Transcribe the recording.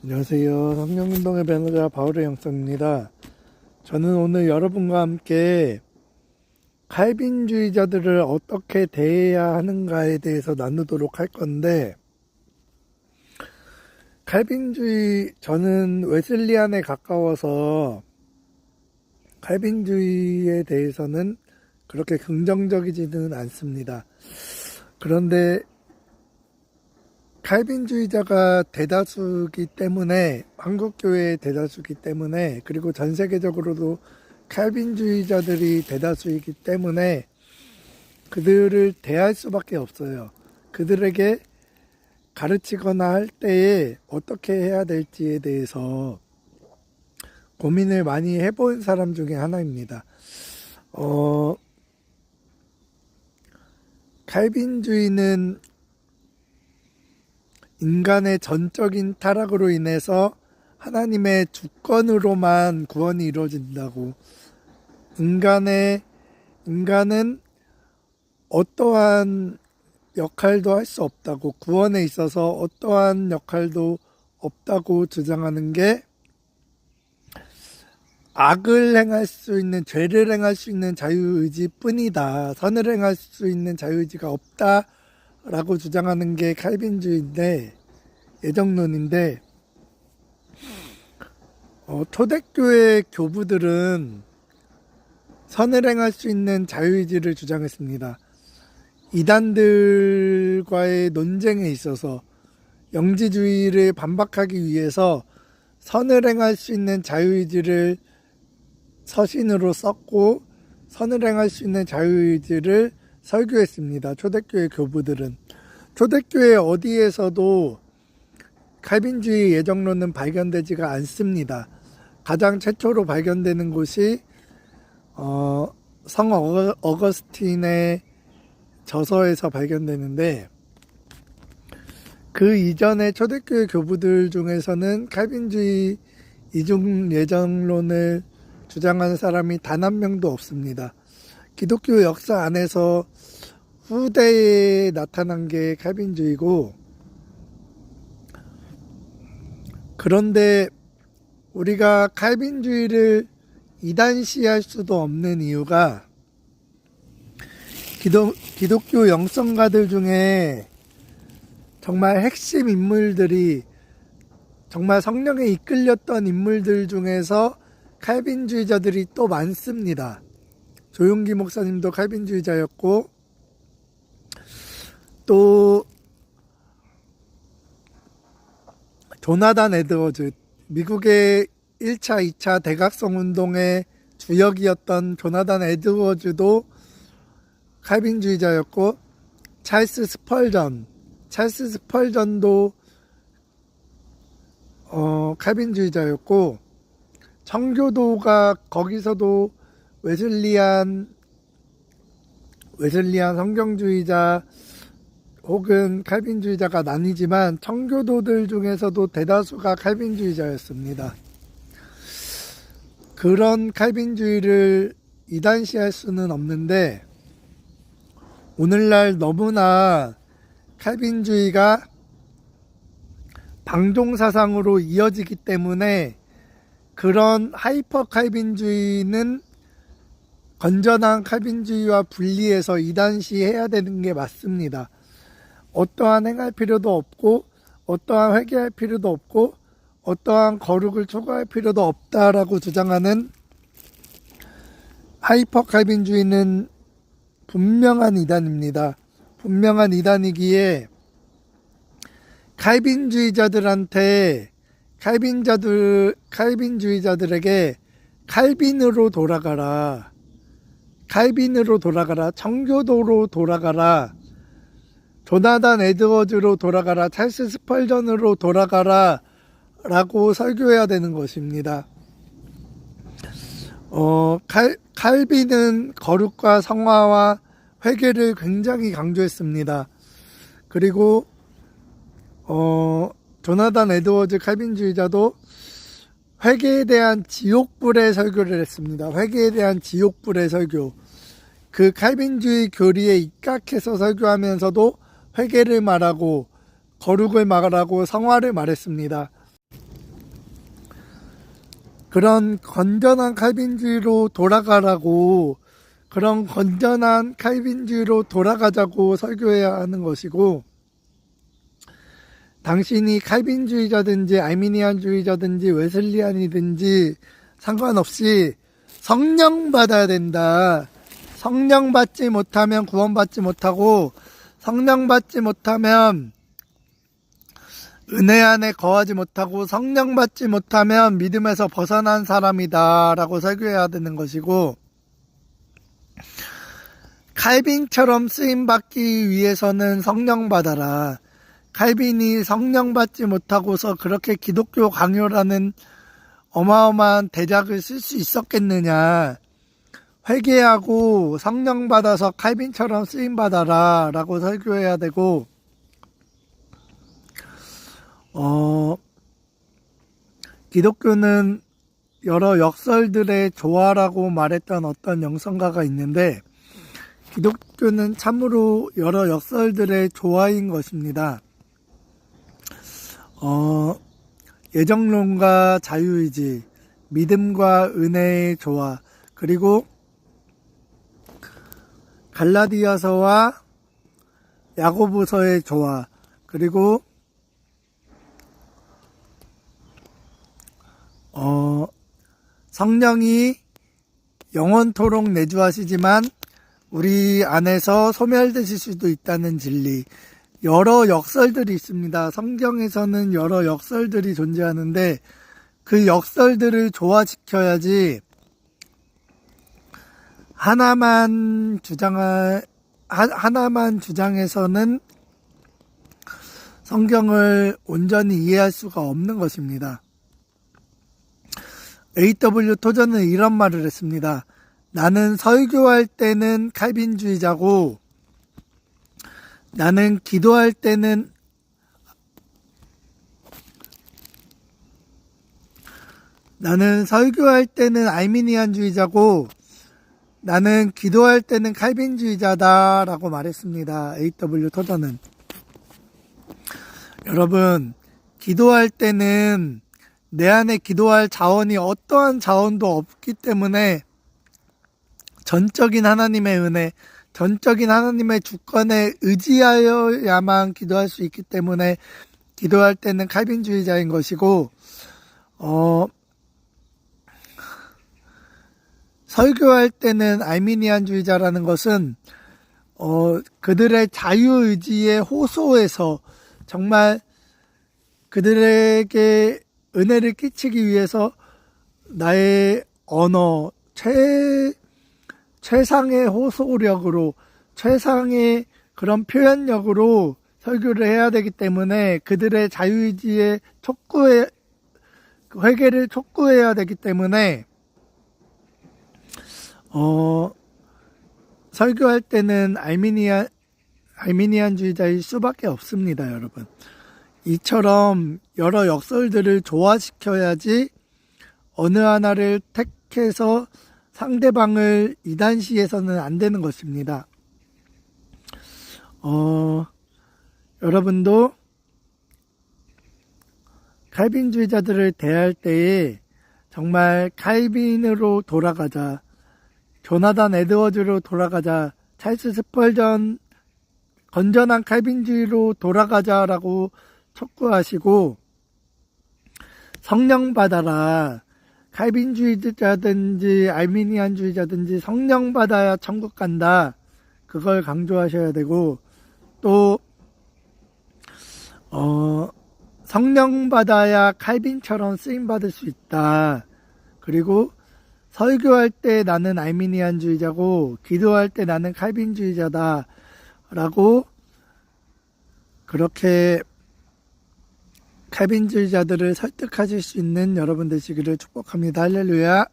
안녕하세요. 성령운동의 변호사 바울의 영성입니다. 저는 오늘 여러분과 함께 칼빈주의자들을 어떻게 대해야 하는가에 대해서 나누도록 할 건데, 저는 웨슬리안에 가까워서 칼빈주의에 대해서는 그렇게 긍정적이지는 않습니다. 그런데 칼빈주의자가 대다수기 때문에, 한국교회의 대다수기 때문에, 그리고 전 세계적으로도 칼빈주의자들이 대다수이기 때문에 그들을 대할 수밖에 없어요. 그들에게 가르치거나 할 때에 어떻게 해야 될지에 대해서 고민을 많이 해본 사람 중에 하나입니다. 칼빈주의는 인간의 전적인 타락으로 인해서 하나님의 주권으로만 구원이 이루어진다고, 인간은 어떠한 역할도 할 수 없다고, 구원에 있어서 어떠한 역할도 없다고 주장하는 게, 악을 행할 수 있는, 죄를 행할 수 있는 자유의지 뿐이다, 선을 행할 수 있는 자유의지가 없다 라고 주장하는 게 칼빈주의인데, 예정론인데, 초대교회 교부들은 선을 행할 수 있는 자유의지를 주장했습니다. 이단들과의 논쟁에 있어서 영지주의를 반박하기 위해서 선을 행할 수 있는 자유의지를 서신으로 썼고, 선을 행할 수 있는 자유의지를 설교했습니다. 초대교회 교부들은. 초대교회 어디에서도 칼빈주의 예정론은 발견되지가 않습니다. 가장 최초로 발견되는 곳이 성 어거스틴의 저서에서 발견되는데, 그 이전의 초대교회 교부들 중에서는 칼빈주의 이중 예정론을 주장하는 사람이 단 한 명도 없습니다. 기독교 역사 안에서 후대에 나타난 게 칼빈주의고, 그런데 우리가 칼빈주의를 이단시할 수도 없는 이유가, 기독교 영성가들 중에 정말 핵심 인물들이, 정말 성령에 이끌렸던 인물들 중에서 칼빈주의자들이 또 많습니다. 조용기 목사님도 칼빈주의자였고, 또 조나단 에드워즈, 미국의 1차, 2차 대각성 운동의 주역이었던 조나단 에드워즈도 칼빈주의자였고, 찰스 스펄전도 칼빈주의자였고, 청교도가 거기서도 웨슬리안 성경주의자 혹은 칼빈주의자가 나뉘지만, 청교도들 중에서도 대다수가 칼빈주의자였습니다. 그런 칼빈주의를 이단시할 수는 없는데, 오늘날 너무나 칼빈주의가 방종사상으로 이어지기 때문에, 그런 하이퍼 칼빈주의는 건전한 칼빈주의와 분리해서 이단시해야 되는 게 맞습니다. 어떠한 행할 필요도 없고, 어떠한 회개할 필요도 없고, 어떠한 거룩을 초과할 필요도 없다라고 주장하는 하이퍼 칼빈주의는 분명한 이단입니다. 분명한 이단이기에 칼빈주의자들에게 칼빈으로 돌아가라, 청교도로 돌아가라, 조나단 에드워즈로 돌아가라, 찰스 스펄전으로 돌아가라 라고 설교해야 되는 것입니다. 칼빈은 거룩과 성화와 회개를 굉장히 강조했습니다. 그리고 조나단 에드워즈 칼빈주의자도 회개에 대한 지옥불의 설교를 했습니다. 회개에 대한 지옥불의 설교. 그 칼빈주의 교리에 입각해서 설교하면서도 회개를 말하고, 거룩을 말하고, 성화를 말했습니다. 그런 건전한 칼빈주의로 돌아가라고, 그런 건전한 칼빈주의로 돌아가자고 설교해야 하는 것이고, 당신이 칼빈주의자든지 아르미니안주의자든지 웨슬리안이든지 상관없이 성령 받아야 된다. 성령 받지 못하면 구원받지 못하고, 성령 받지 못하면 은혜 안에 거하지 못하고, 성령 받지 못하면 믿음에서 벗어난 사람이다 라고 설교해야 되는 것이고, 칼빈처럼 쓰임받기 위해서는 성령 받아라. 칼빈이 성령 받지 못하고서 그렇게 기독교 강요라는 어마어마한 대작을 쓸 수 있었겠느냐. 회개하고 성령 받아서 칼빈처럼 쓰임받아라 라고 설교해야 되고, 기독교는 여러 역설들의 조화라고 말했던 어떤 영성가가 있는데, 기독교는 참으로 여러 역설들의 조화인 것입니다. 예정론과 자유의지, 믿음과 은혜의 조화, 그리고 갈라디아서와 야고보서의 조화, 그리고 성령이 영원토록 내주하시지만 우리 안에서 소멸되실 수도 있다는 진리, 여러 역설들이 있습니다. 성경에서는 여러 역설들이 존재하는데 그 역설들을 조화시켜야지 하나만 주장해서는 성경을 온전히 이해할 수가 없는 것입니다. A.W. 토저는 이런 말을 했습니다. 나는 설교할 때는 칼빈주의자고, 나는 기도할 때는 아르미니안주의자고, 나는 기도할 때는 칼빈주의자다 라고 말했습니다. A.W. 토저는. 여러분, 기도할 때는 내 안에 기도할 자원이 어떠한 자원도 없기 때문에 전적인 하나님의 은혜, 전적인 하나님의 주권에 의지하여야만 기도할 수 있기 때문에 기도할 때는 칼빈주의자인 것이고, 설교할 때는 아르미니안주의자라는 것은 그들의 자유의지에 호소해서 정말 그들에게 은혜를 끼치기 위해서 나의 언어, 최상의 호소력으로, 최상의 그런 표현력으로 설교를 해야 되기 때문에 그들의 자유의지에 회개를 촉구해야 되기 때문에 설교할 때는 아르미니안주의자일 수밖에 없습니다, 여러분. 이처럼 여러 역설들을 조화시켜야지 어느 하나를 택해서 상대방을 이단시해서는 안 되는 것입니다. 여러분도 칼빈주의자들을 대할 때에 정말 칼빈으로 돌아가자, 조나단 에드워즈로 돌아가자, 찰스 스펄전 건전한 칼빈주의로 돌아가자라고 촉구하시고, 성령 받아라, 칼빈주의자든지 아르미니안주의자든지 성령 받아야 천국 간다, 그걸 강조하셔야 되고, 또 성령 받아야 칼빈처럼 쓰임받을 수 있다. 그리고 설교할 때 나는 아르미니안주의자고 기도할 때 나는 칼빈주의자다 라고, 그렇게 칼빈주의자들을 설득하실 수 있는 여러분 되시기를 축복합니다. 할렐루야.